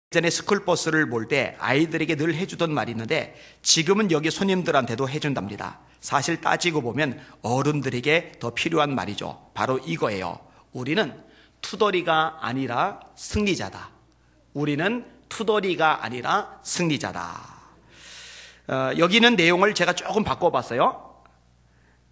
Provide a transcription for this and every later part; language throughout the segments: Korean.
예전에 스쿨버스를 몰 때 아이들에게 늘 해주던 말이 있는데 지금은 여기 손님들한테도 해준답니다. 사실 따지고 보면 어른들에게 더 필요한 말이죠. 바로 이거예요. 우리는 투덜이가 아니라 승리자다. 우리는 투덜이가 아니라 승리자다. 여기는 내용을 제가 조금 바꿔봤어요.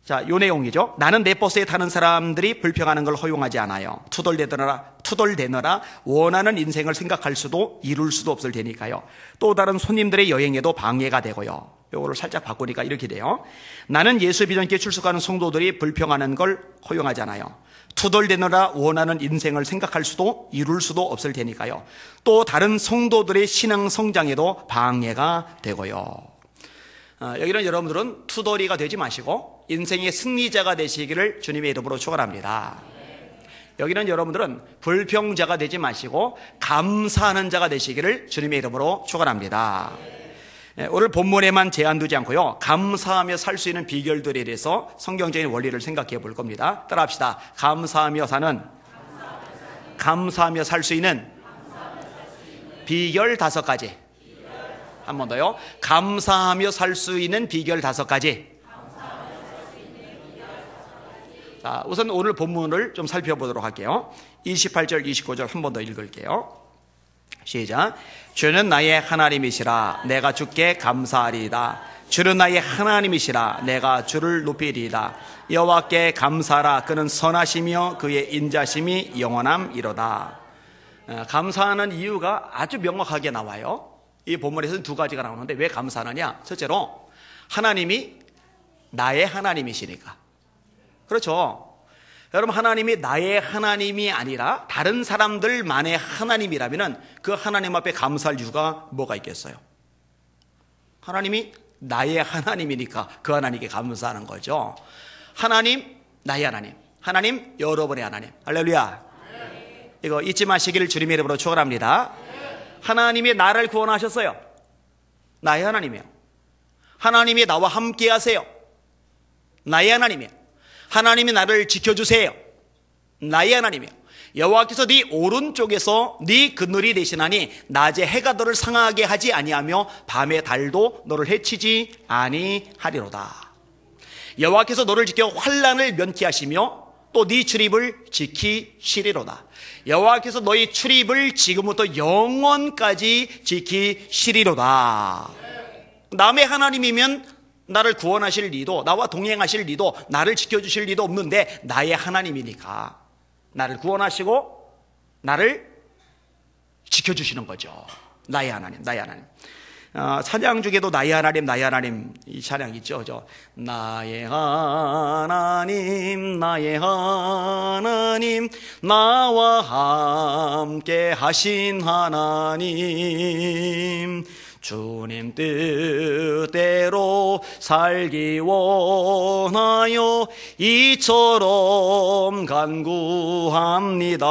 자, 요 내용이죠. 나는 내 버스에 타는 사람들이 불평하는 걸 허용하지 않아요. 투덜대느라 원하는 인생을 생각할 수도 이룰 수도 없을 테니까요. 또 다른 손님들의 여행에도 방해가 되고요. 요거를 살짝 바꾸니까 이렇게 돼요. 나는 예수 비전교회 출석하는 성도들이 불평하는 걸 허용하지 않아요. 투덜대느라 원하는 인생을 생각할 수도 이룰 수도 없을 테니까요. 또 다른 성도들의 신앙 성장에도 방해가 되고요. 여기는 여러분들은 투덜이가 되지 마시고 인생의 승리자가 되시기를 주님의 이름으로 축원합니다. 여기는 여러분들은 불평자가 되지 마시고 감사하는 자가 되시기를 주님의 이름으로 축원합니다. 오늘 본문에만 제한 두지 않고요, 감사하며 살 수 있는 비결들에 대해서 성경적인 원리를 생각해 볼 겁니다. 따라합시다. 감사하며 살 수 있는 비결 5가지. 한 번 더요. 감사하며 살 수 있는 비결 5가지. 자, 우선 오늘 본문을 좀 살펴보도록 할게요. 28절, 29절 한 번 더 읽을게요. 시작. 주는 나의 하나님이시라 내가 주께 감사하리이다. 주는 나의 하나님이시라 내가 주를 높이리이다. 여호와께 감사하라. 그는 선하시며 그의 인자심이 영원함이로다. 감사하는 이유가 아주 명확하게 나와요. 이 본문에서는 2가지가 나오는데 왜 감사하느냐? 첫째로 하나님이 나의 하나님이시니까. 그렇죠. 여러분, 하나님이 나의 하나님이 아니라 다른 사람들만의 하나님이라면 그 하나님 앞에 감사할 이유가 뭐가 있겠어요? 하나님이 나의 하나님이니까 그 하나님께 감사하는 거죠. 하나님, 나의 하나님. 하나님, 여러분의 하나님. 할렐루야. 이거 잊지 마시기를 주님의 이름으로 축원합니다. 하나님이 나를 구원하셨어요. 나의 하나님이에요. 하나님이 나와 함께 하세요. 나의 하나님이에요. 하나님이 나를 지켜주세요. 나의 하나님이에요. 여호와께서 네 오른쪽에서 네 그늘이 되시나니 낮에 해가 너를 상하게 하지 아니하며 밤에 달도 너를 해치지 아니하리로다. 여호와께서 너를 지켜 환난을 면케하시며 또 네 출입을 지키시리로다. 여호와께서 너희 출입을 지금부터 영원까지 지키시리로다. 남의 하나님이면 나를 구원하실 리도, 나와 동행하실 리도, 나를 지켜주실 리도 없는데 나의 하나님이니까 나를 구원하시고 나를 지켜주시는 거죠. 나의 하나님, 나의 하나님. 찬양 중에도 나의 하나님, 나의 하나님 이 찬양 있죠. 나의 하나님, 나의 하나님, 나와 함께 하신 하나님, 주님 뜻대로 살기 원하여 이처럼 간구합니다.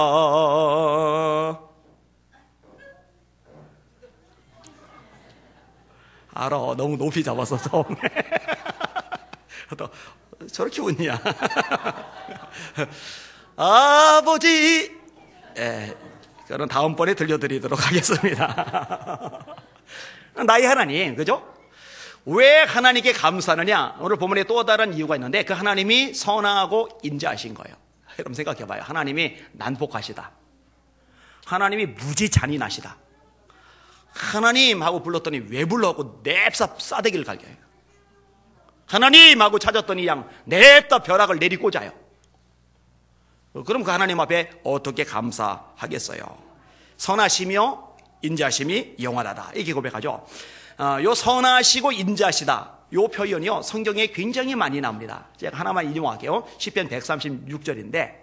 알아, 너무 높이 잡아서 처음에. 저렇게 웃냐. 아버지, 그건 다음번에 들려드리도록 하겠습니다. 나의 하나님, 그죠? 왜 하나님께 감사하느냐? 오늘 본문에 또 다른 이유가 있는데 그 하나님이 선하고 인자하신 거예요. 여러분 생각해 봐요. 하나님이 난폭하시다. 하나님이 무지 잔인하시다. 하나님 하고 불렀더니 왜 불러갖고 냅사 싸대기를 갈겨요. 하나님 하고 찾았더니 그냥 냅다 벼락을 내리꽂아요. 그럼 그 하나님 앞에 어떻게 감사하겠어요? 선하시며 인자심이 영원하다, 이렇게 고백하죠. 요 선하시고 인자시다, 요 표현이요 성경에 굉장히 많이 나옵니다. 제가 하나만 인용할게요. 시편 136절인데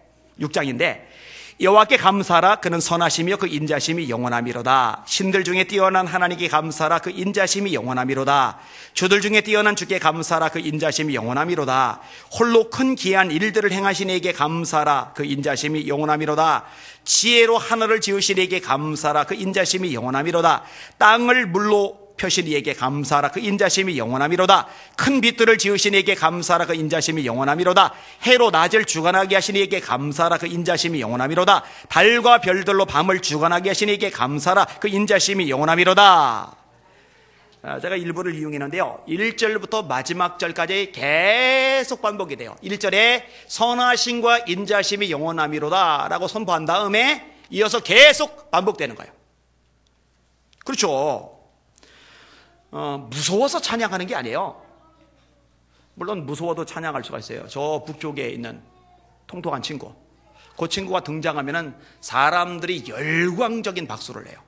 여호와께 감사하라. 그는 선하시며 그 인자심이 영원함이로다. 신들 중에 뛰어난 하나님께 감사하라. 그 인자심이 영원함이로다. 주들 중에 뛰어난 주께 감사하라. 그 인자심이 영원함이로다. 홀로 큰 기이한 일들을 행하신 이에게 감사하라. 그 인자심이 영원함이로다. 지혜로 하늘을 지으신 이에게 감사하라. 그 인자심이 영원함이로다. 땅을 물로 펴신 이에게 감사하라. 그 인자심이 영원함이로다. 큰 빛들을 지으신 이에게 감사하라. 그 인자심이 영원함이로다. 해로 낮을 주관하게 하신 이에게 감사하라. 그 인자심이 영원함이로다. 달과 별들로 밤을 주관하게 하신 이에게 감사하라. 그 인자심이 영원함이로다. 제가 일부를 이용했는데요, 1절부터 마지막 절까지 계속 반복이 돼요. 1절에 선하심과 인자심이 영원함이로다 라고 선포한 다음에 이어서 계속 반복되는 거예요. 그렇죠. 무서워서 찬양하는 게 아니에요. 물론 무서워도 찬양할 수가 있어요. 저 북쪽에 있는 통통한 친구, 그 친구가 등장하면은 사람들이 열광적인 박수를 내요.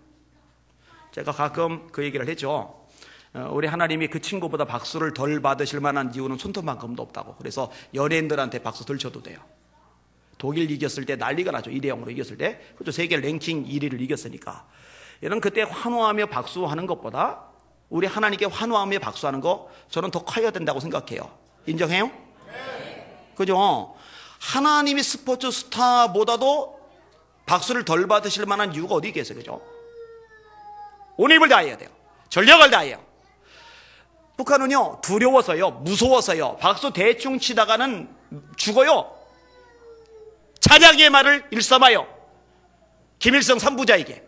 제가 가끔 그 얘기를 했죠. 우리 하나님이 그 친구보다 박수를 덜 받으실 만한 이유는 손톱만큼도 없다고. 그래서 연예인들한테 박수 덜 쳐도 돼요. 독일 이겼을 때 난리가 나죠. 2대0으로 이겼을 때. 그렇죠. 세계 랭킹 1위를 이겼으니까. 여러분, 그때 환호하며 박수하는 것보다 우리 하나님께 환호하며 박수하는 거, 저는 더 커야 된다고 생각해요. 인정해요? 네. 그죠? 하나님이 스포츠 스타보다도 박수를 덜 받으실 만한 이유가 어디 있겠어요? 그죠? 온 힘을 다해야 돼요. 전력을 다해요. 북한은요, 두려워서요, 무서워서요, 박수 대충 치다가는 죽어요. 찬양의 말을 일삼아요. 김일성 3부자에게.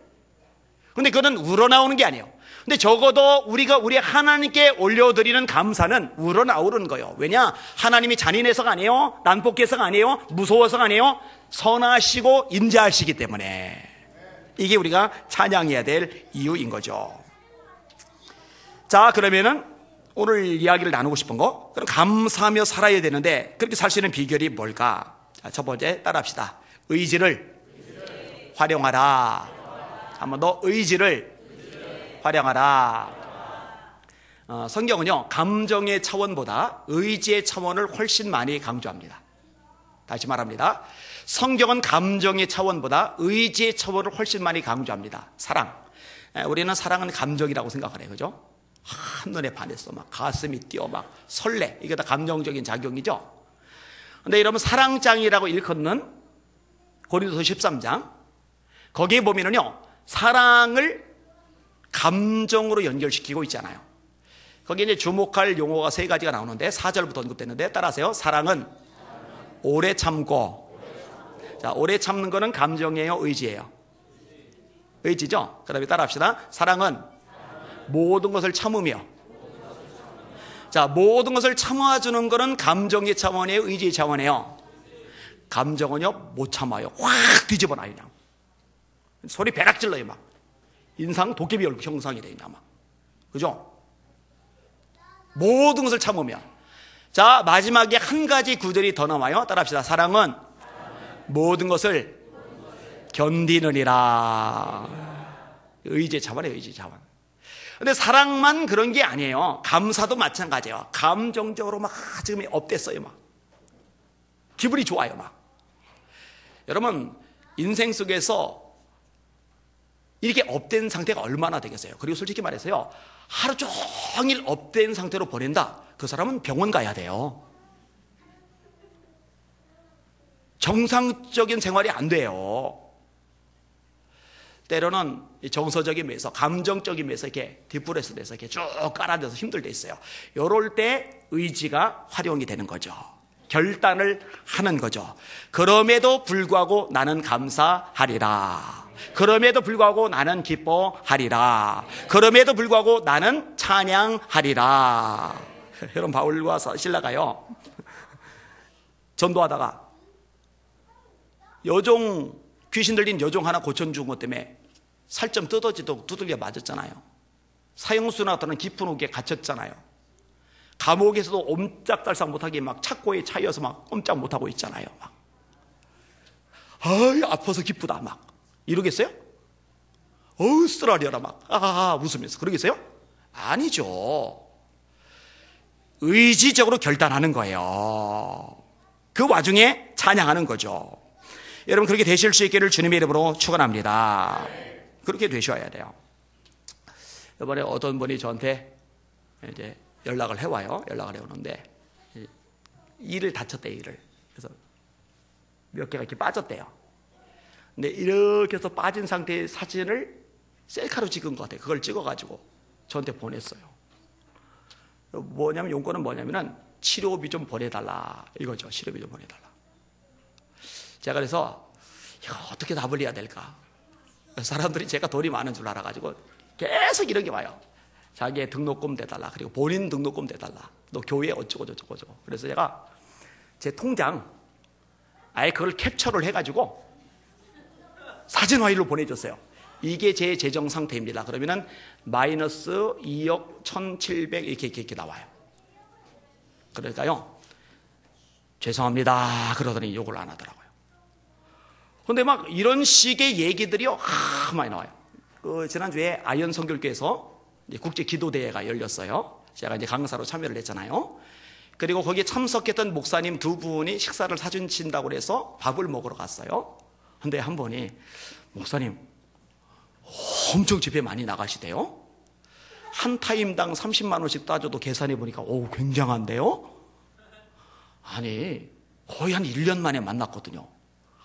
근데 그거는 우러나오는 게 아니에요. 근데 적어도 우리가 우리 하나님께 올려드리는 감사는 우러나오는 거예요. 왜냐? 하나님이 잔인해서가 아니에요. 난폭해서가 아니에요. 무서워서가 아니에요. 선하시고 인자하시기 때문에. 이게 우리가 찬양해야 될 이유인 거죠. 자, 그러면은 오늘 이야기를 나누고 싶은 거, 그럼 감사하며 살아야 되는데 그렇게 살 수 있는 비결이 뭘까? 자, 첫 번째 따라합시다. 의지를 활용하라. 한번 더, 의지를 활용하라. 성경은요, 감정의 차원보다 의지의 차원을 훨씬 많이 강조합니다. 다시 말합니다. 성경은 감정의 차원보다 의지의 차원을 훨씬 많이 강조합니다. 사랑. 우리는 사랑은 감정이라고 생각을 해요. 그죠? 한눈에 반했어. 막 가슴이 뛰어, 막 설레. 이게 다 감정적인 작용이죠. 근데 여러분, 사랑장이라고 일컫는 고린도서 13장, 거기에 보면은요, 사랑을 감정으로 연결시키고 있잖아요. 거기에 이제 주목할 용어가 세 가지가 나오는데 4절부터 언급됐는데 따라하세요. 사랑은 오래 참고. 자, 오래 참는 거는 감정이에요, 의지예요? 의지죠? 그 다음에 따라합시다. 사랑은 모든 것을 참으며. 자, 모든 것을 참아주는 거는 감정의 차원이에요, 의지의 차원이에요? 감정은요, 못 참아요. 확 뒤집어놔요. 그냥 소리 배락 질러요. 막 인상 도깨비 얼굴 형상이 되냐 막. 그죠? 모든 것을 참으며. 자, 마지막에 한 가지 구절이 더 나와요. 따라합시다. 사랑은 모든 것을 견디느니라. 의지의 차원이에요, 의지의 차원. 근데 사랑만 그런 게 아니에요. 감사도 마찬가지예요. 감정적으로 막 지금 업됐어요. 막 기분이 좋아요. 막 여러분, 인생 속에서 이렇게 업된 상태가 얼마나 되겠어요? 그리고 솔직히 말해서요, 하루 종일 업된 상태로 보낸다? 그 사람은 병원 가야 돼요. 정상적인 생활이 안 돼요. 때로는 정서적인 면에서, 감정적인 면에서 이렇게 디프레스 돼서 이렇게 쭉 깔아져서 힘들 때 있어요. 이럴 때 의지가 활용이 되는 거죠. 결단을 하는 거죠. 그럼에도 불구하고 나는 감사하리라. 그럼에도 불구하고 나는 기뻐하리라. 그럼에도 불구하고 나는 찬양하리라. 여러분, 바울과 실라가요, 전도하다가 여종, 귀신 들린 여종 하나 고쳐준 것 때문에 살점 뜯어지도록 두들겨 맞았잖아요. 사형수나 깊은 옥에 갇혔잖아요. 감옥에서도 옴짝달싹 못하게 막 착고에 차여서 막 꼼짝 못하고 있잖아요. 막. 아이, 아파서 기쁘다. 막. 이러겠어요? 어우, 쓰라려라. 막. 웃으면서. 그러겠어요? 아니죠. 의지적으로 결단하는 거예요. 그 와중에 찬양하는 거죠. 여러분, 그렇게 되실 수 있기를 주님의 이름으로 축원합니다. 그렇게 되셔야 돼요. 이번에 어떤 분이 저한테 이제 연락을 해와요. 연락을 해오는데 이를 다쳤대요. 이를. 그래서 몇 개가 이렇게 빠졌대요. 근데 이렇게 해서 빠진 상태의 사진을 셀카로 찍은 것 같아요. 그걸 찍어가지고 저한테 보냈어요. 뭐냐면 용건은 뭐냐면은 치료비 좀 보내달라 이거죠. 치료비 좀 보내달라. 제가 그래서 이거 어떻게 답을 해야 될까? 사람들이 제가 돈이 많은 줄 알아가지고 계속 이런 게 와요. 자기의 등록금 대달라, 그리고 본인 등록금 대달라, 너 교회 어쩌고 저쩌고 저쩌고. 그래서 제가 제 통장 아예 그걸 캡처를 해가지고 사진 파일로 보내줬어요. 이게 제 재정 상태입니다. 그러면은 마이너스 2억 1,700 이렇게 나와요. 그러니까요, 죄송합니다 그러더니 욕을 안 하더라고요. 근데 막 이런 식의 얘기들이요 많이 나와요. 지난주에 아현 선교교회에서 국제 기도대회가 열렸어요. 제가 이제 강사로 참여를 했잖아요. 그리고 거기에 참석했던 목사님 두 분이 식사를 사주신다고 해서 밥을 먹으러 갔어요. 근데 한 분이, 목사님 엄청 집회 많이 나가시대요. 한 타임당 30만 원씩 따져도 계산해 보니까 오, 굉장한데요. 아니 거의 한 1년 만에 만났거든요.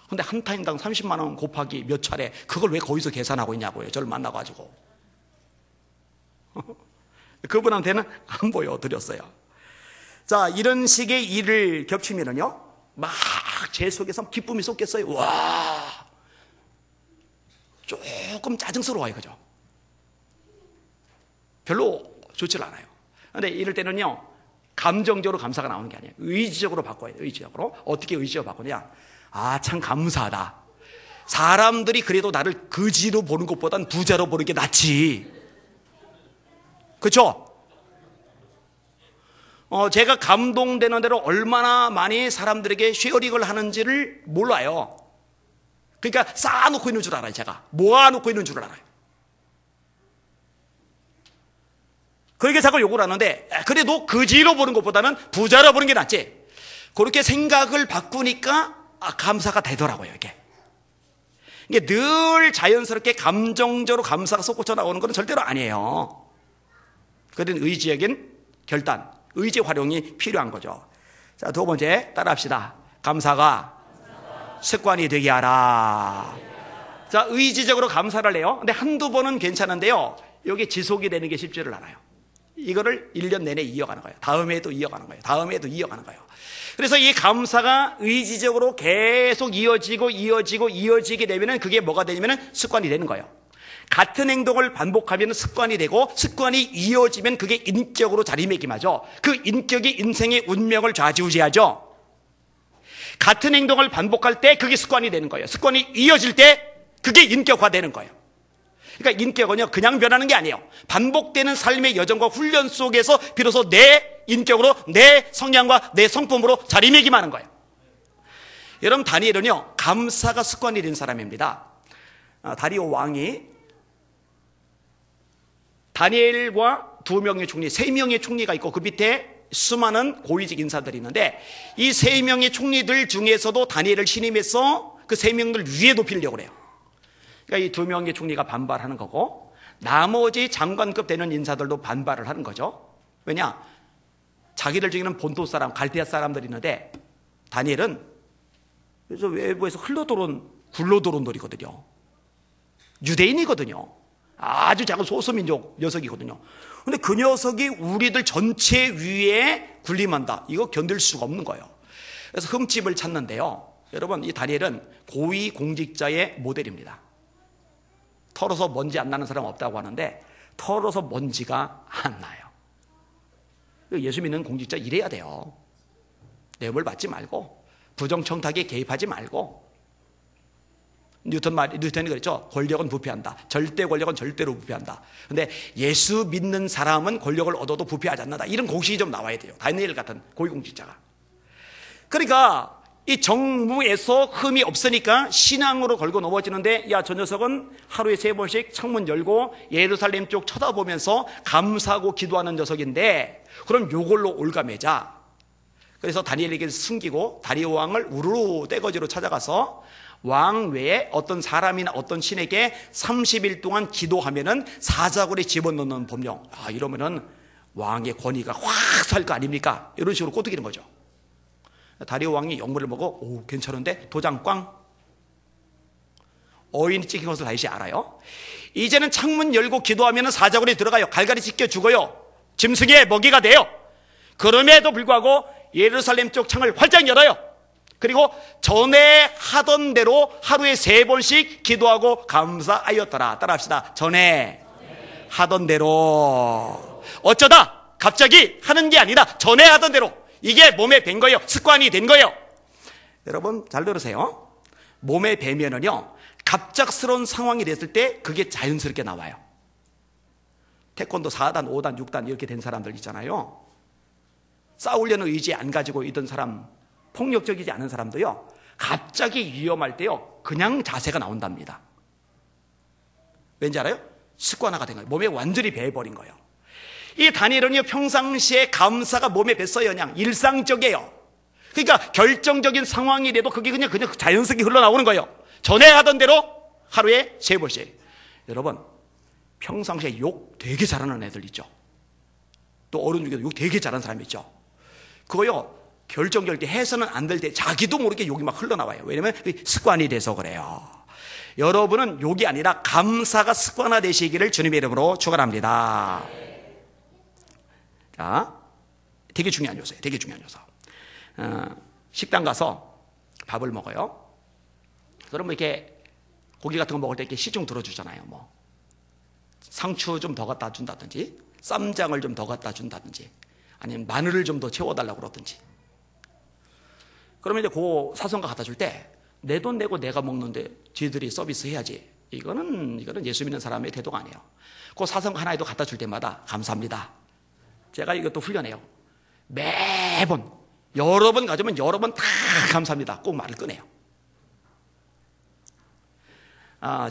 근데 한 타임당 30만 원 곱하기 몇 차례, 그걸 왜 거기서 계산하고 있냐고요. 저를 만나가지고. 그분한테는 안 보여드렸어요. 자, 이런 식의 일을 겹치면은요, 막 제 속에서 기쁨이 쏟겠어요. 와, 조금 짜증스러워요. 그죠? 별로 좋질 않아요. 근데 이럴 때는요, 감정적으로 감사가 나오는 게 아니에요. 의지적으로 바꿔야 돼요. 의지적으로. 어떻게 의지적으로 바꾸냐? 아, 참 감사하다. 사람들이 그래도 나를 거지로 보는 것보단 부자로 보는 게 낫지. 그렇죠? 제가 감동되는 대로 얼마나 많이 사람들에게 쉐어링을 하는지를 몰라요. 그러니까 쌓아놓고 있는 줄 알아요. 제가 모아놓고 있는 줄 알아요. 그렇게 자꾸 욕을 하는데, 그래도 거지로 보는 것보다는 부자로 보는 게 낫지. 그렇게 생각을 바꾸니까 감사가 되더라고요. 이게 늘 자연스럽게 감정적으로 감사가 솟구쳐 나오는 건 절대로 아니에요. 그런 의지적인 결단, 의지 활용이 필요한 거죠. 자, 두 번째 따라합시다. 감사가 습관이 되게 하라. 자, 의지적으로 감사를 해요. 근데 한두 번은 괜찮은데요, 이게 지속이 되는 게 쉽지를 않아요. 이거를 1년 내내 이어가는 거예요. 다음에도 이어가는 거예요. 다음에도 이어가는 거예요. 그래서 이 감사가 의지적으로 계속 이어지게 되면은 그게 뭐가 되냐면은 습관이 되는 거예요. 같은 행동을 반복하면 습관이 되고, 습관이 이어지면 그게 인격으로 자리매김하죠. 그 인격이 인생의 운명을 좌지우지하죠. 같은 행동을 반복할 때 그게 습관이 되는 거예요. 습관이 이어질 때 그게 인격화되는 거예요. 그러니까 인격은요, 그냥 변하는 게 아니에요. 반복되는 삶의 여정과 훈련 속에서 비로소 내 인격으로, 내 성향과 내 성품으로 자리매김하는 거예요. 여러분, 다니엘은요, 감사가 습관이 된 사람입니다. 다리오 왕이 다니엘과 2명의 총리, 3명의 총리가 있고 그 밑에 수많은 고위직 인사들이 있는데, 이 3명의 총리들 중에서도 다니엘을 신임해서 그 3명들 위에 높이려고 그래요. 그러니까 이 2명의 총리가 반발하는 거고, 나머지 장관급 되는 인사들도 반발을 하는 거죠. 왜냐? 자기들 중에는 본토 사람, 갈대아 사람들이 있는데, 다니엘은 그래서 외부에서 흘러들어온 굴러들어온 돌이거든요. 유대인이거든요. 아주 작은 소수민족 녀석이거든요. 근데 그 녀석이 우리들 전체 위에 군림한다. 이거 견딜 수가 없는 거예요. 그래서 흠집을 찾는데요, 여러분, 이 다니엘은 고위 공직자의 모델입니다. 털어서 먼지 안 나는 사람 없다고 하는데, 털어서 먼지가 안 나요. 예수 믿는 공직자 이래야 돼요. 뇌물 받지 말고, 부정청탁에 개입하지 말고. 뉴턴이 그랬죠. 권력은 부패한다. 절대 권력은 절대로 부패한다. 근데 예수 믿는 사람은 권력을 얻어도 부패하지 않는다. 이런 공식이 좀 나와야 돼요. 다니엘 같은 고위공직자가. 그러니까 이 정무에서 흠이 없으니까 신앙으로 걸고 넘어지는데, 야, 저 녀석은 하루에 3번씩 창문 열고 예루살렘 쪽 쳐다보면서 감사하고 기도하는 녀석인데, 그럼 요걸로 올가매자. 그래서 다니엘에게 숨기고 다리오 왕을 우르르 떼거지로 찾아가서 왕 외에 어떤 사람이나 어떤 신에게 30일 동안 기도하면은 사자굴에 집어넣는 법령. 아, 이러면은 왕의 권위가 확 살 거 아닙니까? 이런 식으로 꼬드기는 거죠. 다리오 왕이 영물을 먹어, 오, 괜찮은데? 도장 꽝. 어인이 찍힌 것을 다시 알아요. 이제는 창문 열고 기도하면 사자굴에 들어가요. 갈갈이 찢겨 죽어요. 짐승의 먹이가 돼요. 그럼에도 불구하고 예루살렘 쪽 창을 활짝 열어요. 그리고 전에 하던 대로 하루에 3번씩 기도하고 감사하였더라. 따라합시다. 전에 하던 대로. 어쩌다 갑자기 하는 게 아니다. 전에 하던 대로. 이게 몸에 밴 거예요. 습관이 된 거예요. 여러분 잘 들으세요. 몸에 배면은요, 갑작스러운 상황이 됐을 때 그게 자연스럽게 나와요. 태권도 4단, 5단, 6단 이렇게 된 사람들 있잖아요. 싸우려는 의지 안 가지고 있던 사람, 폭력적이지 않은 사람도요, 갑자기 위험할 때요, 그냥 자세가 나온답니다. 왠지 알아요? 습관화가 된 거예요. 몸에 완전히 배해버린 거예요. 이 다니엘은요, 평상시에 감사가 몸에 뱄어요. 그냥 일상적이에요. 그러니까 결정적인 상황이라도 그게 그냥 자연스럽게 흘러나오는 거예요. 전에 하던 대로 하루에 3번씩. 여러분, 평상시에 욕 되게 잘하는 애들 있죠. 또 어른 중에도 욕 되게 잘하는 사람이 있죠. 그거요, 결정적일 때 해서는 안 될 때 자기도 모르게 욕이 막 흘러나와요. 왜냐면 습관이 돼서 그래요. 여러분은 욕이 아니라 감사가 습관화되시기를 주님의 이름으로 축원합니다. 자, 되게 중요한 요소예요. 되게 중요한 요소. 식당 가서 밥을 먹어요. 그러면 이렇게 고기 같은 거 먹을 때 이렇게 시중 들어주잖아요. 뭐 상추 좀 더 갖다 준다든지, 쌈장을 좀 더 갖다 준다든지, 아니면 마늘을 좀 더 채워달라고 그러든지. 그러면 이제 그 사선가 갖다 줄 때 내 돈 내고 내가 먹는데 쟤들이 서비스 해야지. 이거는 예수 믿는 사람의 태도가 아니에요. 그 사선가 하나에도 갖다 줄 때마다 감사합니다. 제가 이것도 훈련해요. 매번 여러 번 가져오면 여러 번 다 감사합니다. 꼭 말을 꺼내요.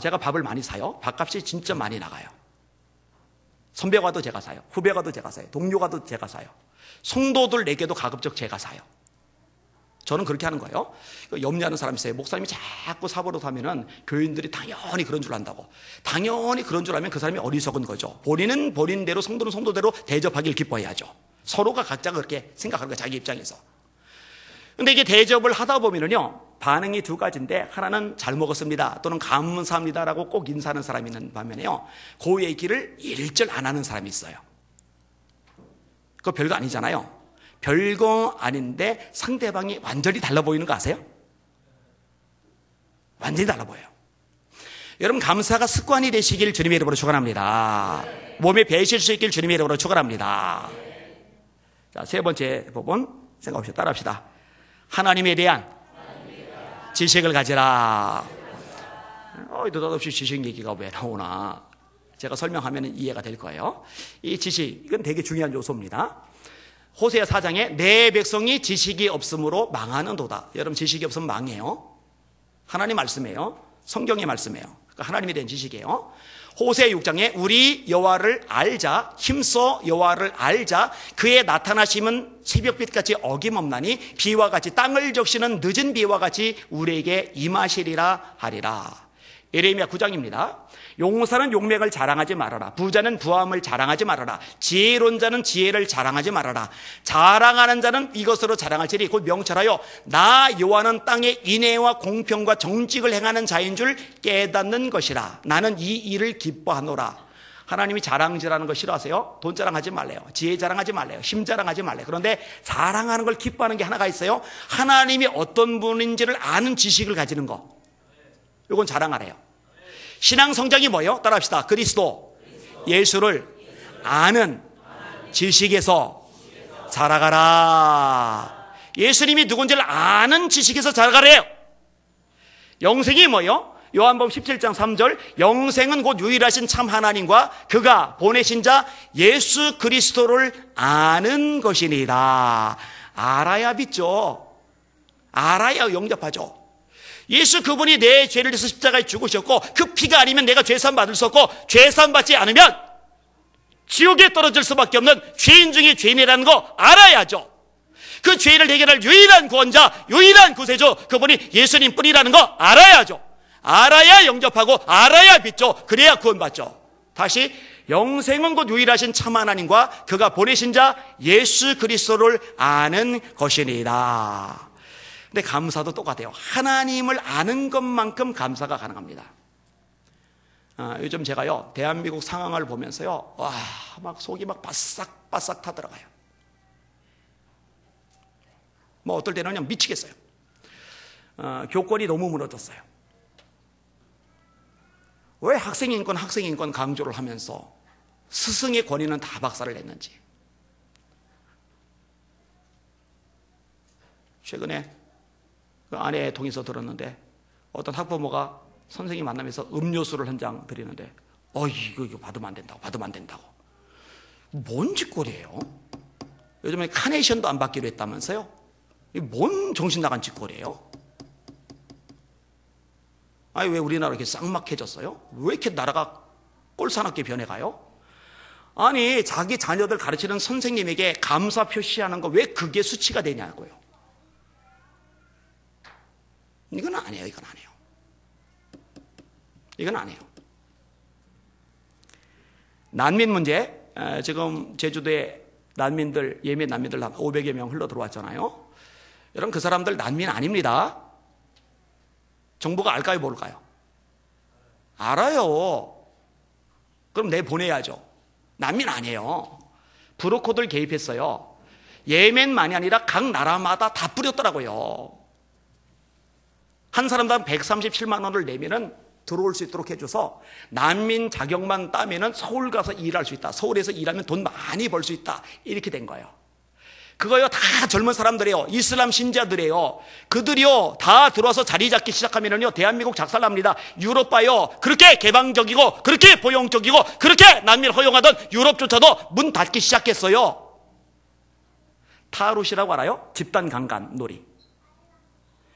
제가 밥을 많이 사요. 밥값이 진짜 많이 나가요. 선배가 와도 제가 사요. 후배가 와도 제가 사요. 동료가 와도 제가 사요. 성도들 내게도 가급적 제가 사요. 저는 그렇게 하는 거예요. 염려하는 사람이 있어요. 목사님이 자꾸 사버릇 하면은 교인들이 당연히 그런 줄 안다고. 당연히 그런 줄 알면 그 사람이 어리석은 거죠. 본인은 본인대로, 성도는 성도대로 대접하길 기뻐해야죠. 서로가 각자 그렇게 생각하는 거예요. 자기 입장에서. 근데 이게 대접을 하다 보면은요, 반응이 2가지인데, 하나는 잘 먹었습니다 또는 감사합니다라고 꼭 인사하는 사람이 있는 반면에요, 그 얘기를 일절 안 하는 사람이 있어요. 그거 별거 아니잖아요. 별거 아닌데 상대방이 완전히 달라 보이는 거 아세요? 완전히 달라 보여요. 여러분, 감사가 습관이 되시길 주님의 이름으로 축원합니다. 몸에 배실 수 있길 주님의 이름으로 축원합니다. 자, 3번째 부분 생각합시다. 따라합시다. 하나님에 대한 지식을 가지라. 느닷없이 지식 얘기가 왜 나오나? 제가 설명하면 이해가 될 거예요. 이 지식, 이건 되게 중요한 요소입니다. 호세아 4장에 내 백성이 지식이 없으므로 망하는도다. 여러분, 지식이 없으면 망해요. 하나님 말씀이에요. 성경의 말씀이에요. 그러니까 하나님에 대한 지식이에요. 호세아 6장에 우리 여호와를 알자, 힘써 여호와를 알자, 그의 나타나심은 새벽빛같이 어김없나니 비와 같이 땅을 적시는 늦은 비와 같이 우리에게 임하시리라 하리라. 예레미야 9장입니다. 용사는 용맥을 자랑하지 말아라. 부자는 부함을 자랑하지 말아라. 지혜로운 자는 지혜를 자랑하지 말아라. 자랑하는 자는 이것으로 자랑할지니 곧 명철하여 나 여호와는 땅의 인애와 공평과 정직을 행하는 자인 줄 깨닫는 것이라. 나는 이 일을 기뻐하노라. 하나님이 자랑질하는 거 싫어하세요? 돈 자랑하지 말래요. 지혜 자랑하지 말래요. 힘 자랑하지 말래요. 그런데 자랑하는 걸 기뻐하는 게 하나가 있어요. 하나님이 어떤 분인지를 아는 지식을 가지는 거. 이건 자랑하래요. 신앙 성장이 뭐예요? 따라합시다. 그리스도 예수를 아는 지식에서 자라가라. 예수님이 누군지를 아는 지식에서 자라가래요. 영생이 뭐예요? 요한복음 17장 3절, 영생은 곧 유일하신 참 하나님과 그가 보내신 자 예수 그리스도를 아는 것이니라. 알아야 믿죠. 알아야 영접하죠. 예수 그분이 내 죄를 위해서 십자가에 죽으셨고 그 피가 아니면 내가 죄사함 받을 수 없고 죄사함 받지 않으면 지옥에 떨어질 수밖에 없는 죄인 중에 죄인이라는 거 알아야죠. 그 죄를 해결할 유일한 구원자, 유일한 구세주, 그분이 예수님뿐이라는 거 알아야죠. 알아야 영접하고 알아야 믿죠. 그래야 구원받죠. 다시, 영생은 곧 유일하신 참 하나님과 그가 보내신 자 예수 그리스도를 아는 것이니라. 근데 감사도 똑같아요. 하나님을 아는 것만큼 감사가 가능합니다. 요즘 제가요, 대한민국 상황을 보면서요, 와, 막 속이 막 바싹바싹 타들어가요. 뭐 어떨 때는 그냥 미치겠어요. 교권이 너무 무너졌어요. 왜 학생인권 강조를 하면서 스승의 권위는 다 박살을 냈는지. 최근에 그 아내의 통해서 들었는데 어떤 학부모가 선생님 만나면서 음료수를 한 장 드리는데 이거 받으면 안 된다고. 뭔 짓거리예요? 요즘에 카네이션도 안 받기로 했다면서요? 뭔 정신 나간 짓거리예요? 아니, 왜 우리나라 이렇게 쌍막해졌어요? 왜 이렇게 나라가 꼴사납게 변해가요? 아니, 자기 자녀들 가르치는 선생님에게 감사 표시하는 거 왜 그게 수치가 되냐고요. 이건 안 해요. 난민 문제, 지금 제주도에 예멘 난민들 한 500여 명 흘러 들어왔잖아요. 여러분, 그 사람들 난민 아닙니다. 정부가 알까요, 모를까요? 알아요. 그럼 내보내야죠. 난민 아니에요. 브로커들 개입했어요. 예멘만이 아니라 각 나라마다 다 뿌렸더라고요. 한 사람당 137만 원을 내면은 들어올 수 있도록 해줘서 난민 자격만 따면은 서울 가서 일할 수 있다. 서울에서 일하면 돈 많이 벌 수 있다. 이렇게 된 거예요. 그거요, 다 젊은 사람들이에요. 이슬람 신자들이에요. 그들이요, 다 들어와서 자리 잡기 시작하면은요, 대한민국 작살납니다. 유럽 봐요. 그렇게 개방적이고, 그렇게 포용적이고, 그렇게 난민 허용하던 유럽조차도 문 닫기 시작했어요. 타루시라고 알아요? 집단 강간 놀이.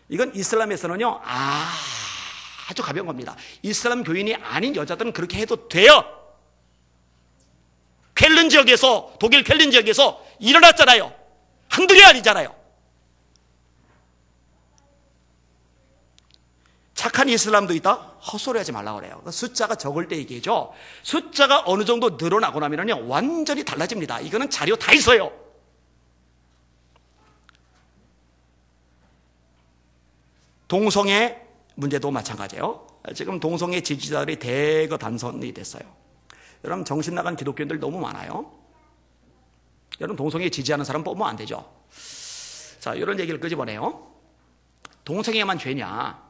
이건 이슬람에서는요, 아주 가벼운 겁니다. 이슬람 교인이 아닌 여자들은 그렇게 해도 돼요. 독일 쾰른 지역에서 일어났잖아요. 한둘이 아니잖아요. 착한 이슬람도 있다? 헛소리 하지 말라고 그래요. 숫자가 적을 때 얘기죠. 숫자가 어느 정도 늘어나고 나면요, 완전히 달라집니다. 이거는 자료 다 있어요. 동성애 문제도 마찬가지예요. 지금 동성애 지지자들이 대거 단선이 됐어요. 여러분, 정신 나간 기독교인들 너무 많아요. 여러분, 동성애 지지하는 사람 뽑으면 안 되죠. 자, 이런 얘기를 끄집어내요. 동성애만 죄냐?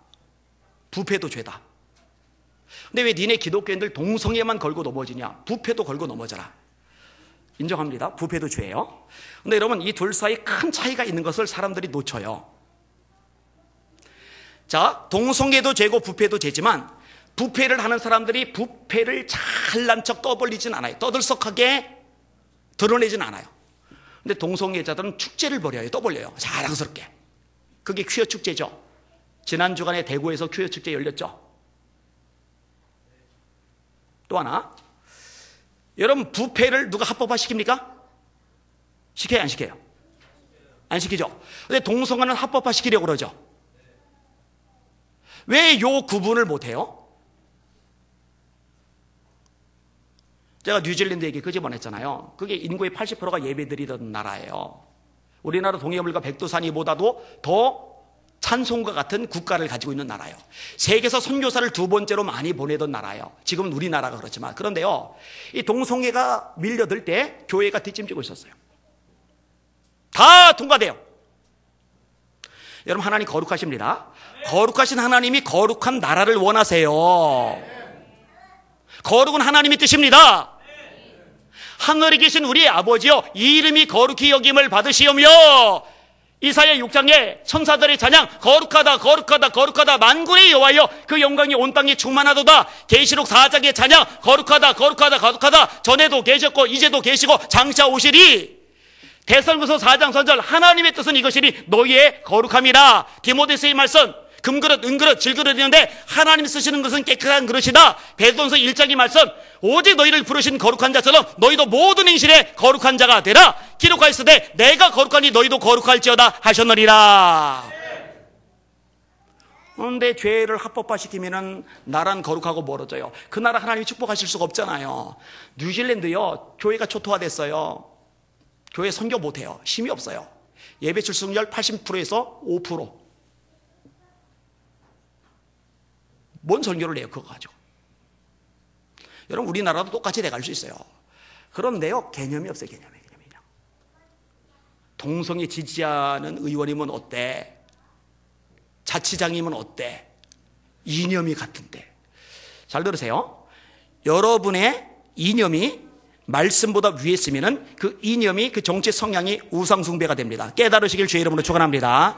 부패도 죄다. 근데 왜 니네 기독교인들 동성애만 걸고 넘어지냐? 부패도 걸고 넘어져라. 인정합니다. 부패도 죄예요. 근데 여러분, 이 둘 사이 큰 차이가 있는 것을 사람들이 놓쳐요. 자, 동성애도 죄고 부패도 죄지만 부패를 하는 사람들이 부패를 잘난 척 떠벌리진 않아요. 떠들썩하게 드러내진 않아요. 근데 동성애자들은 축제를 벌여요. 떠벌려요. 자랑스럽게. 그게 퀴어 축제죠. 지난 주간에 대구에서 퀴어 축제 열렸죠. 또 하나, 여러분, 부패를 누가 합법화 시킵니까? 시켜요, 안 시켜요? 안 시키죠. 근데 동성애는 합법화 시키려고 그러죠. 왜 요 구분을 못해요? 제가 뉴질랜드 얘기 끄집어냈잖아요. 그게 인구의 80%가 예배드리던 나라예요. 우리나라 동해물과 백두산이보다도 더 찬송과 같은 국가를 가지고 있는 나라예요. 세계에서 선교사를 두 번째로 많이 보내던 나라예요. 지금은 우리나라가 그렇지만. 그런데요, 이 동성애가 밀려들 때 교회가 뒷짐지고 있었어요. 다 통과돼요. 여러분, 하나님 거룩하십니다. 거룩하신 하나님이 거룩한 나라를 원하세요. 거룩은 하나님의 뜻입니다. 하늘에 계신 우리 아버지여, 이 이름이 거룩히 여김을 받으시오며, 이사야 6장에 천사들의 찬양, 거룩하다 거룩하다 거룩하다 만군의 여호와여, 그 영광이 온 땅에 충만하도다. 계시록 4장의 찬양, 거룩하다 거룩하다 거룩하다, 전에도 계셨고 이제도 계시고 장차 오시리. 데살로니가서 4장 선절, 하나님의 뜻은 이것이니 너희의 거룩함이라. 디모데서의 말씀, 금그릇, 은그릇, 질그릇이는데 하나님 쓰시는 것은 깨끗한 그릇이다. 베드로전서 1장의 말씀, 오직 너희를 부르신 거룩한 자처럼 너희도 모든 행실에 거룩한 자가 되라. 기록하였으되 내가 거룩하니 너희도 거룩할지어다 하셨느니라. 그런데 죄를 합법화시키면은 나라는 거룩하고 멀어져요. 그 나라 하나님이 축복하실 수가 없잖아요. 뉴질랜드요, 교회가 초토화됐어요. 교회 선교 못해요. 힘이 없어요. 예배 출석률 80%에서 5%. 뭔 선교를 해요, 그거 가지고. 여러분 우리나라도 똑같이 돼갈 수 있어요. 그런데요, 개념이 없어요. 개념이. 동성애 지지하는 의원이면 어때? 자치장이면 어때? 이념이 같은데. 잘 들으세요. 여러분의 이념이 말씀보다 위에 있으면 그 이념이, 그 정치 성향이 우상숭배가 됩니다. 깨달으시길 주의 이름으로 축원합니다.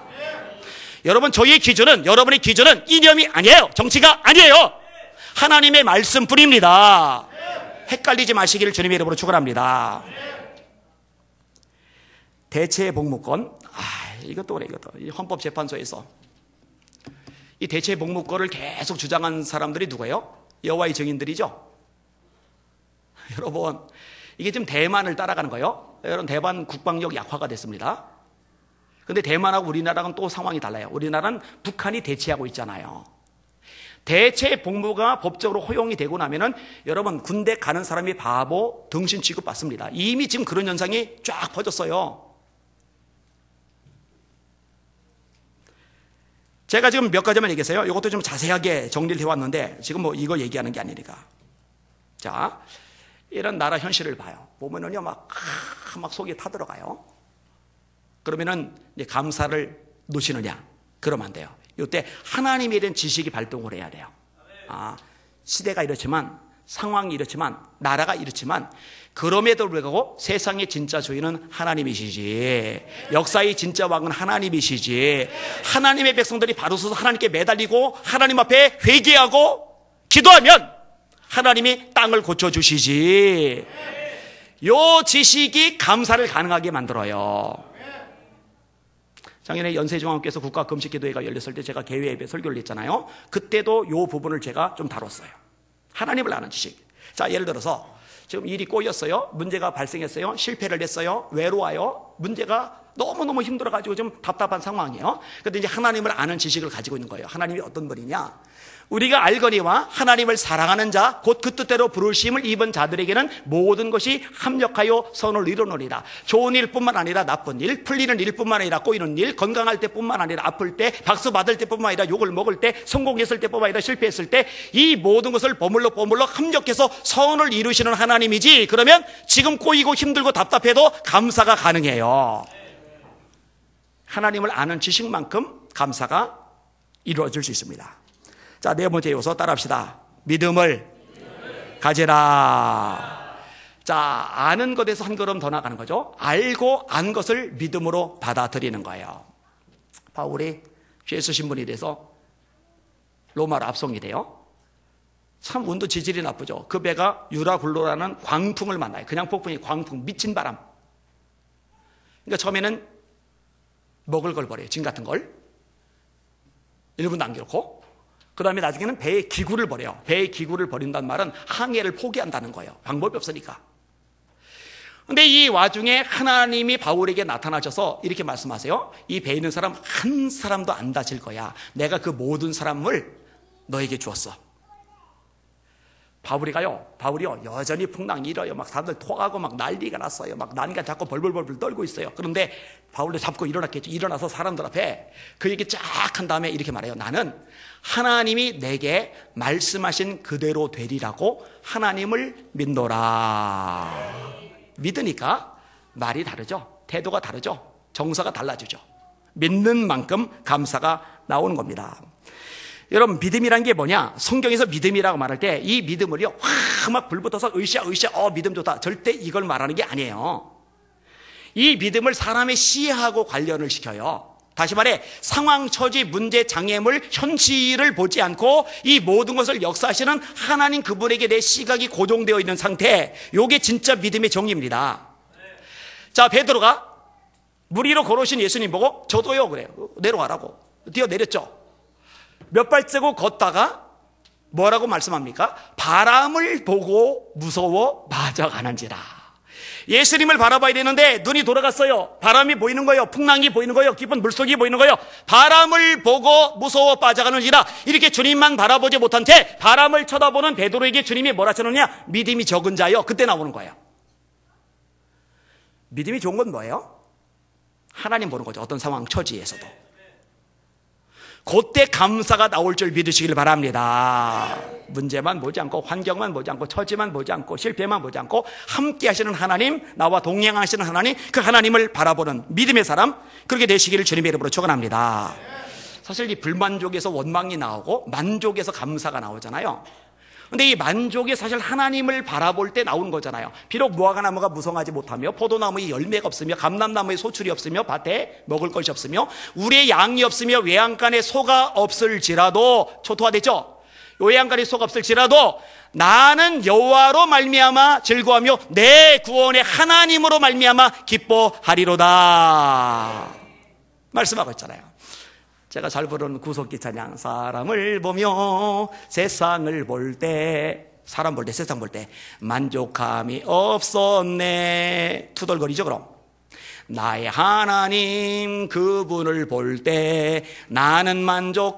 여러분, 저희의 기준은, 여러분의 기준은 이념이 아니에요. 정치가 아니에요. 하나님의 말씀뿐입니다. 헷갈리지 마시기를 주님의 이름으로 축원합니다. 대체 복무권, 이것도 그래, 이것도. 이 헌법재판소에서 이 대체 복무권을 계속 주장한 사람들이 누구예요? 여호와의 증인들이죠. 여러분, 이게 지금 대만을 따라가는 거예요. 여러분, 대만 국방력 약화가 됐습니다. 근데 대만하고 우리나라는 또 상황이 달라요. 우리나라는 북한이 대체하고 있잖아요. 대체 복무가 법적으로 허용이 되고 나면은 여러분, 군대 가는 사람이 바보, 등신 취급받습니다. 이미 지금 그런 현상이 쫙 퍼졌어요. 제가 지금 몇 가지만 얘기했어요. 이것도 좀 자세하게 정리를 해왔는데 지금 뭐 이거 얘기하는 게 아니니까. 자, 이런 나라 현실을 봐요. 보면은요, 막 속이 타들어가요. 그러면은 이제 감사를 놓치느냐? 그러면 안 돼요. 이때 하나님에 대한 지식이 발동을 해야 돼요. 시대가 이렇지만, 상황이 이렇지만, 나라가 이렇지만, 그럼에도 불구하고 세상의 진짜 주인은 하나님이시지, 역사의 진짜 왕은 하나님이시지, 하나님의 백성들이 바로 서서 하나님께 매달리고 하나님 앞에 회개하고 기도하면 하나님이 땅을 고쳐주시지. 요 지식이 감사를 가능하게 만들어요. 작년에 연세중앙교회에서 국가금식기도회가 열렸을 때 제가 개회 예배 설교를 했잖아요. 그때도 요 부분을 제가 좀 다뤘어요. 하나님을 아는 지식. 자, 예를 들어서 지금 일이 꼬였어요. 문제가 발생했어요. 실패를 했어요. 외로워요. 문제가 너무너무 힘들어가지고 좀 답답한 상황이에요. 그런데 이제 하나님을 아는 지식을 가지고 있는 거예요. 하나님이 어떤 분이냐? 우리가 알거니와 하나님을 사랑하는 자, 곧 그 뜻대로 부르심을 입은 자들에게는 모든 것이 합력하여 선을 이루느니라. 좋은 일뿐만 아니라 나쁜 일, 풀리는 일뿐만 아니라 꼬이는 일, 건강할 때뿐만 아니라 아플 때, 박수 받을 때뿐만 아니라 욕을 먹을 때, 성공했을 때뿐만 아니라 실패했을 때, 이 모든 것을 버물러 합력해서 선을 이루시는 하나님이지. 그러면 지금 꼬이고 힘들고 답답해도 감사가 가능해요. 하나님을 아는 지식만큼 감사가 이루어질 수 있습니다. 자, 네 번째 요소 따라합시다. 믿음을 가지라. 자, 아는 것에서 한 걸음 더 나가는 거죠. 알고 안 것을 믿음으로 받아들이는 거예요. 바울이 죄 쓰신 분이 돼서 로마로 압송이 돼요. 참 운도 지질이 나쁘죠. 그 배가 유라굴로라는 광풍을 만나요. 그냥 폭풍이 광풍, 미친 바람. 그러니까 처음에는 먹을 걸 버려요. 짐 같은 걸. 1분도 안 기록고. 그 다음에 나중에는 배의 기구를 버려요. 배의 기구를 버린다는 말은 항해를 포기한다는 거예요. 방법이 없으니까. 근데 이 와중에 하나님이 바울에게 나타나셔서 이렇게 말씀하세요. 이 배에 있는 사람 한 사람도 안 다칠 거야. 내가 그 모든 사람을 너에게 주었어. 바울이요, 여전히 풍랑이 일어요. 막 사람들 토하고 막 난리가 났어요. 막 난리가 자꾸 벌벌벌 떨고 있어요. 그런데 바울도 잡고 일어났겠죠. 일어나서 사람들 앞에 그 얘기 쫙 한 다음에 이렇게 말해요. 나는 하나님이 내게 말씀하신 그대로 되리라고 하나님을 믿노라. 믿으니까 말이 다르죠. 태도가 다르죠. 정서가 달라지죠. 믿는 만큼 감사가 나오는 겁니다. 여러분, 믿음이란 게 뭐냐? 성경에서 믿음이라고 말할 때 이 믿음을요, 막 불붙어서 으쌰 믿음 좋다. 절대 이걸 말하는 게 아니에요. 이 믿음을 사람의 시야하고 관련을 시켜요. 다시 말해, 상황, 처지, 문제, 장애물, 현실을 보지 않고 이 모든 것을 역사하시는 하나님 그분에게 내 시각이 고정되어 있는 상태, 요게 진짜 믿음의 정의입니다. 자, 베드로가 물 위로 걸어오신 예수님 보고 저도요 그래요. 내려가라고. 뛰어내렸죠. 몇 발자국 걷다가 뭐라고 말씀합니까? 바람을 보고 무서워 맞아가는지라. 예수님을 바라봐야 되는데 눈이 돌아갔어요. 바람이 보이는 거예요. 풍랑이 보이는 거예요. 깊은 물속이 보이는 거예요. 바람을 보고 무서워 빠져가는지라. 이렇게 주님만 바라보지 못한 채 바람을 쳐다보는 베드로에게 주님이 뭐라 하셨느냐? 믿음이 적은 자요. 그때 나오는 거예요. 믿음이 좋은 건 뭐예요? 하나님 보는 거죠. 어떤 상황 처지에서도. 그때 감사가 나올 줄 믿으시길 바랍니다. 문제만 보지 않고, 환경만 보지 않고, 처지만 보지 않고, 실패만 보지 않고, 함께 하시는 하나님, 나와 동행하시는 하나님, 그 하나님을 바라보는 믿음의 사람, 그렇게 되시기를 주님의 이름으로 축원합니다. 사실 이 불만족에서 원망이 나오고 만족에서 감사가 나오잖아요. 근데 이 만족이 사실 하나님을 바라볼 때 나오는 거잖아요. 비록 무화과나무가 무성하지 못하며, 포도나무에 열매가 없으며, 감람나무에 소출이 없으며, 밭에 먹을 것이 없으며, 우리의 양이 없으며, 외양간에 소가 없을지라도, 초토화됐죠? 외양간에 소가 없을지라도 나는 여호와로 말미암아 즐거워하며 내 구원의 하나님으로 말미암아 기뻐하리로다 말씀하고 있잖아요. 제가 잘 부르는 구속기 찬양, 사람을 보며 세상을 볼 때, 사람 볼 때, 세상 볼 때 만족함이 없었네. 투덜거리죠. 그럼 나의 하나님 그분을 볼 때 나는 만족하겠네.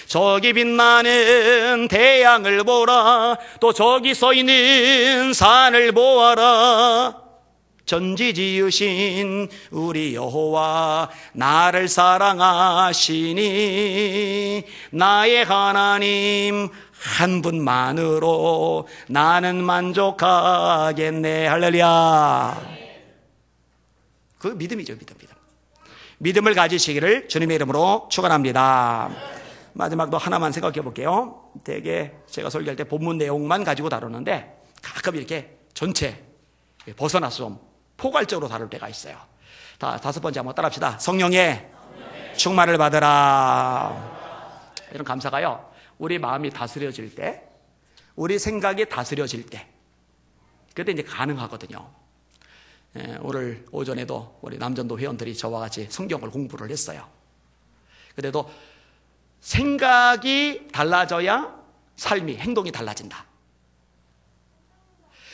저기 빛나는 태양을 보라, 또 저기 서 있는 산을 보아라. 전지 지으신 우리 여호와 나를 사랑하시니 나의 하나님 한 분만으로 나는 만족하겠네. 할렐루야. 그 믿음이죠. 믿음. 믿음을 가지시기를 주님의 이름으로 축원합니다. 마지막도 하나만 생각해 볼게요. 대개 제가 설교할 때 본문 내용만 가지고 다루는데 가끔 이렇게 전체 벗어나서 좀 포괄적으로 다룰 때가 있어요. 다섯 번째 한번 따라합시다. 성령의 충만을 받으라. 이런 감사가요, 우리 마음이 다스려질 때, 우리 생각이 다스려질 때, 그때 이제 가능하거든요. 오늘 오전에도 우리 남전도 회원들이 저와 같이 성경을 공부를 했어요. 그래도 생각이 달라져야 삶이, 행동이 달라진다.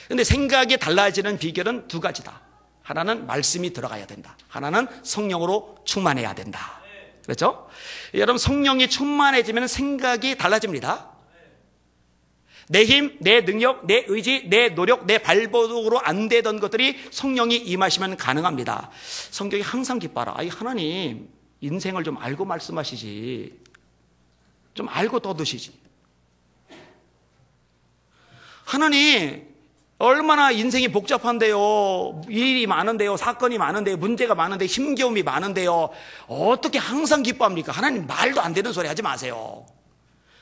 근데 생각이 달라지는 비결은 두 가지다. 하나는 말씀이 들어가야 된다. 하나는 성령으로 충만해야 된다. 그렇죠? 여러분, 성령이 충만해지면 생각이 달라집니다. 내 힘, 내 능력, 내 의지, 내 노력, 내 발버둥으로 안 되던 것들이 성령이 임하시면 가능합니다. 성경이 항상 기뻐하라. 아이, 하나님 인생을 좀 알고 말씀하시지, 좀 알고 떠드시지. 하나님 얼마나 인생이 복잡한데요, 일이 많은데요, 사건이 많은데요, 문제가 많은데, 힘겨움이 많은데요, 어떻게 항상 기뻐합니까? 하나님 말도 안 되는 소리 하지 마세요.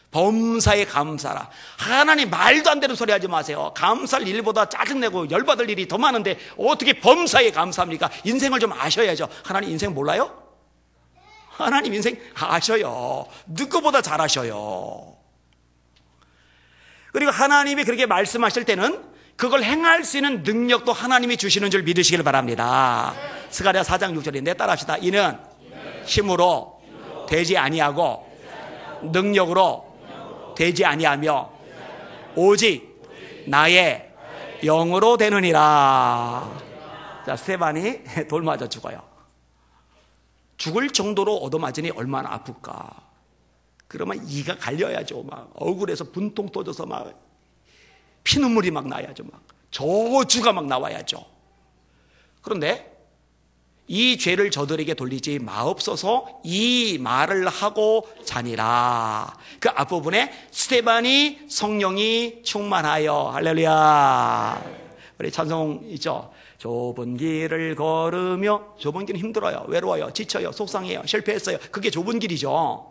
범사에 감사라. 하나님 말도 안 되는 소리 하지 마세요. 감사할 일보다 짜증내고 열받을 일이 더 많은데 어떻게 범사에 감사합니까? 인생을 좀 아셔야죠. 하나님 인생 몰라요? 하나님 인생 아셔요. 누구보다 잘 아셔요. 그리고 하나님이 그렇게 말씀하실 때는 그걸 행할 수 있는 능력도 하나님이 주시는 줄 믿으시길 바랍니다. 스가랴 4장 6절인데 따라합시다. 이는 힘으로 되지 아니하고 능력으로 되지 아니하며 오직 나의 영으로 되느니라. 자, 스데반이 돌 맞아 죽어요. 죽을 정도로 얻어맞으니 얼마나 아플까. 그러면 이가 갈려야죠. 막 얼굴에서 분통 터져서 막 피눈물이 막 나야죠. 막 저주가 막 나와야죠. 그런데 이 죄를 저들에게 돌리지 마옵소서 이 말을 하고 자니라. 그 앞부분에 스데반이 성령이 충만하여. 할렐루야. 우리 찬송 있죠. 좁은 길을 걸으며, 좁은 길은 힘들어요, 외로워요, 지쳐요, 속상해요, 실패했어요. 그게 좁은 길이죠.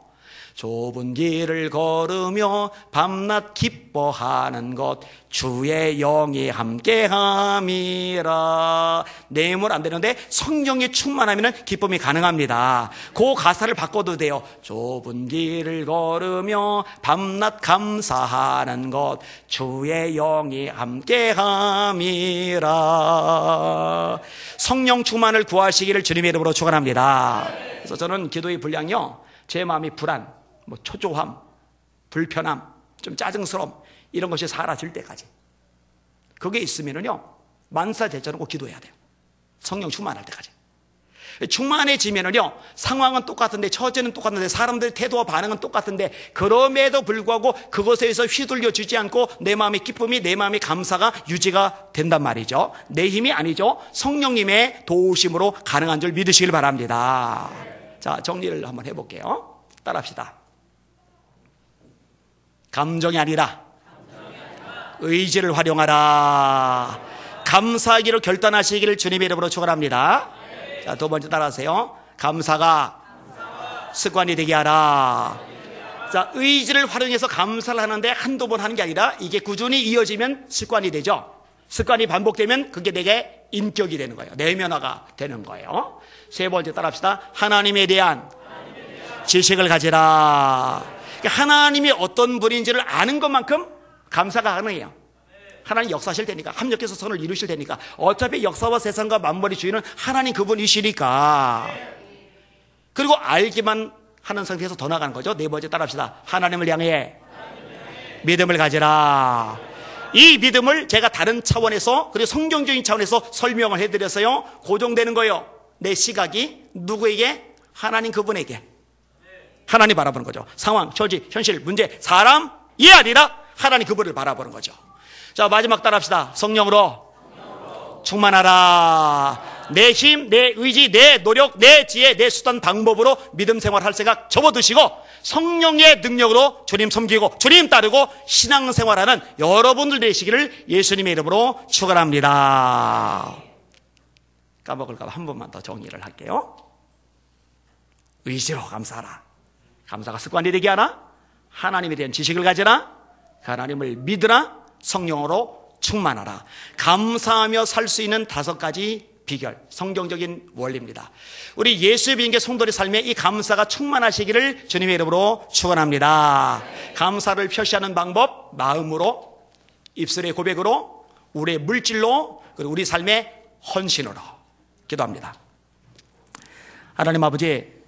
좁은 길을 걸으며 밤낮 기뻐하는 것 주의 영이 함께함이라. 내 힘은 안 되는데 성령이 충만하면 기쁨이 가능합니다. 그 가사를 바꿔도 돼요. 좁은 길을 걸으며 밤낮 감사하는 것 주의 영이 함께함이라. 성령 충만을 구하시기를 주님의 이름으로 축원합니다. 그래서 저는 기도의 분량이요, 제 마음이 불안, 초조함, 불편함, 좀 짜증스러움, 이런 것이 사라질 때까지, 그게 있으면은요, 만사대전하고 기도해야 돼요. 성령 충만할 때까지. 충만해지면은요, 상황은 똑같은데, 처지는 똑같은데, 사람들의 태도와 반응은 똑같은데, 그럼에도 불구하고 그것에서 휘둘려 주지 않고 내 마음의 기쁨이, 내 마음의 감사가 유지가 된단 말이죠. 내 힘이 아니죠. 성령님의 도우심으로 가능한 줄 믿으시길 바랍니다. 자, 정리를 한번 해볼게요. 따라합시다. 감정이 아니라 의지를 활용하라. 감사하기로 결단하시기를 주님의 이름으로 축원합니다. 자, 두 번째 따라하세요. 감사가 습관이 되게 하라. 자, 의지를 활용해서 감사를 하는데 한두 번 하는 게 아니라 이게 꾸준히 이어지면 습관이 되죠. 습관이 반복되면 그게 내게 인격이 되는 거예요. 내면화가 되는 거예요. 세 번째 따라합시다. 하나님에 대한 지식을 가지라. 그러니까 하나님이 어떤 분인지를 아는 것만큼 감사가 가능해요. 하나님 역사하실 테니까, 합력해서 선을 이루실 테니까, 어차피 역사와 세상과 만물의 주인은 하나님 그분이시니까. 그리고 알기만 하는 상태에서 더 나가는 거죠. 네 번째 따라합시다. 하나님을 향해 믿음을 가지라. 이 믿음을 제가 다른 차원에서, 그리고 성경적인 차원에서 설명을 해드렸어요. 고정되는 거예요. 내 시각이 누구에게? 하나님 그분에게. 하나님 바라보는 거죠. 상황, 처지, 현실, 문제, 사람이 아니라 하나님 그분을 바라보는 거죠. 자, 마지막 따라합시다. 성령으로 충만하라. 내 힘, 내 의지, 내 노력, 내 지혜, 내 수단, 방법으로 믿음 생활할 생각 접어드시고 성령의 능력으로 주님 섬기고 주님 따르고 신앙생활하는 여러분들 되시기를 예수님의 이름으로 축원합니다. 까먹을까 봐 한 번만 더 정리를 할게요. 의지로 감사하라. 감사가 습관이 되게 하라. 하나님에 대한 지식을 가지라. 하나님을 믿으라. 성령으로 충만하라. 감사하며 살 수 있는 5가지 비결, 성경적인 원리입니다. 우리 예수의 비인계 성도의 삶에 이 감사가 충만하시기를 주님의 이름으로 축원합니다. 감사를 표시하는 방법, 마음으로, 입술의 고백으로, 우리의 물질로, 그리고 우리 삶의 헌신으로 기도합니다. 하나님 아버지,